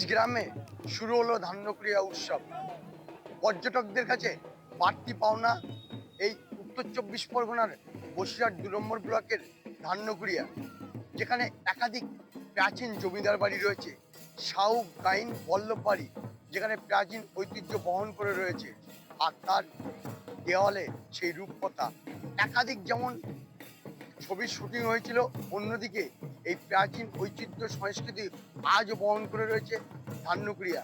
গ্রামে শুরু হলো ধান্যক্রিয়া উৎসব। পর্যটকদের কাছে বাড়তি পাওনা এই উত্তর ২৪ পরগনার বসিরহাট ২ নম্বর ব্লকের ধান্যক্রিয়া, যেখানে একাধিক প্রাচীন জমিদার বাড়ি রয়েছে, শাহু গাইন বল্লভ বাড়ি, যেখানে প্রাচীন ঐতিহ্য বহন করে রয়েছে। আর তার দেওয়ালে সেই রূপকথা একাধিক যেমন ছবির শুটিং হয়েছিল, অন্যদিকে এই প্রাচীন ঐতিহ্য সংস্কৃতি আজও বহন করে রয়েছে ধান্যক্রিয়া।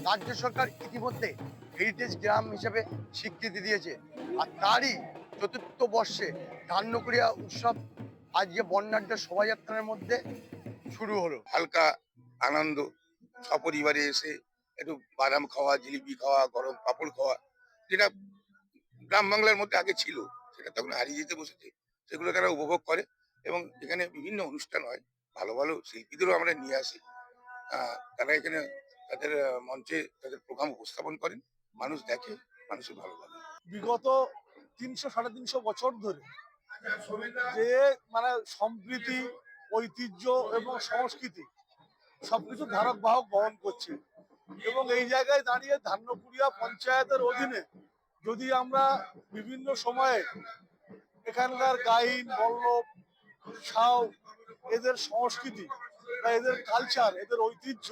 রাজ্য সরকার ইতিমধ্যে হেরিটেজ গ্রাম হিসেবে স্বীকৃতি দিয়েছে, আর তারই চতুর্থ বর্ষে ধান্যক্রিয়া উৎসব আজকে বর্ণাঢ্য শোভাযাত্রার মধ্যে শুরু হলো। হালকা আনন্দ, সপরিবারে এসে একটু বাদাম খাওয়া, জিলিপি খাওয়া, গরম পাঁপড় খাওয়া, যেটা গ্রাম বাংলার মধ্যে আগে ছিল, সেটা তখন হারিয়ে যেতে বসেছে। সেগুলো তারা উপভোগ করে এবং এখানে বিভিন্ন অনুষ্ঠান হয়। ভালো ভালো শিল্পীদেরও আমরা নিয়ে আসি। তারা এখানে তাদের মঞ্চে তাদের প্রোগ্রাম উপস্থাপন করেন, মানুষ দেখে, মানুষের ভালো লাগে। বিগত ৩০০-৩৫০ বছর ধরে যে মানে সম্প্রীতি, ঐতিহ্য এবং সংস্কৃতি সবকিছু ধারক বাহক বহন করছে। এবং এই জায়গায় দাঁড়িয়ে ধান্যকুড়িয়া পঞ্চায়েতের অধীনে যদি আমরা বিভিন্ন সময়ে এখানকার গাইন বল্লভ সাঁও এদের সংস্কৃতি বা এদের কালচার, এদের ঐতিহ্য,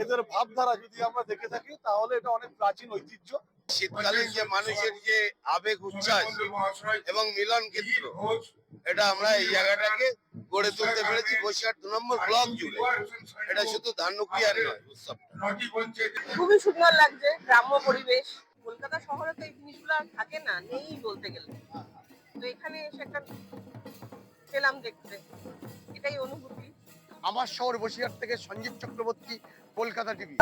এদের ভাবধারা যদি আমরা দেখে থাকি, তাহলে এটা অনেক প্রাচীন ঐতিহ্য। শীতকালীন যে মানুষের যে আবেগ উচ্ছ্বাস এবং মিলন ক্ষেত্র, এটা আমরা এই জায়গাটাকে গড়ে তুলতে পেরেছি বসিরহাট ২ নম্বর ব্লক জুড়ে। এটা শুধু ধান্যক্রিয়ার নয়, উৎসবটা খুবই সুন্দর লাগছে, গ্রাম্য পরিবেশ। কলকাতা শহরে তো এই জিনিসগুলো আর থাকে না, নেই বলতে গেলে। তো এখানে এসে একটা পেলাম দেখতে, এটাই অনুভূতি। আমার শহর বসিরহাট থেকে সঞ্জীব চক্রবর্তী, কলকাতা টিভি।